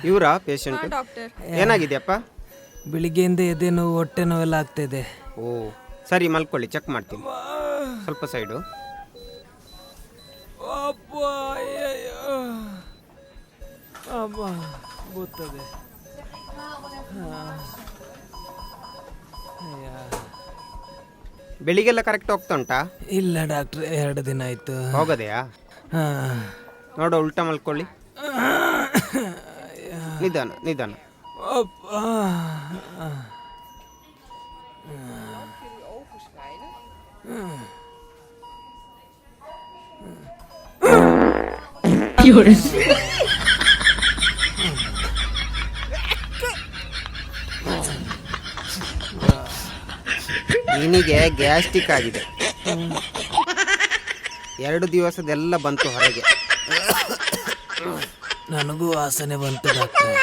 ಇವರಾ patient? Doctor. ಏನಾಗಿದೆಯಪ್ಪ? ಬೆಳಿಗ್ಗೆಯಿಂದ ಎದೆ ನೋವು, ಹೊಟ್ಟೆ ನೋವೆಲ್ಲ ಆಗ್ತಾಯಿದೆ. ಓ ಸರಿ, ಮಲ್ಕೊಳ್ಳಿ, ಚೆಕ್ ಮಾಡ್ತೀನಿ. ಸ್ವಲ್ಪ ಸೈಡು. ಗೊತ್ತದೆ. ಬೆಳಿಗ್ಗೆಲ್ಲ ಕರೆಕ್ಟ್ ಹೋಗ್ತಾ ಉಂಟಾ? ಇಲ್ಲ ಡಾಕ್ಟ್ರೆ, 2 ದಿನ ಆಯಿತು. ಹೋಗೋದೆಯಾ? ನೋಡು, ಉಲ್ಟಾ ಮಲ್ಕೊಳ್ಳಿ. ನಿಧಾನ ನಿಧಾನ. ನಿನಗೆ ಗ್ಯಾಸ್ಟ್ರಿಕ್ ಆಗಿದೆ. 2 ದಿವಸದೆಲ್ಲ ಬಂತು ಹೊರಗೆ. ನನಗೂ ವಾಸನೆ ಬಂತು ಡಾಕ್ಟ್ರೆ.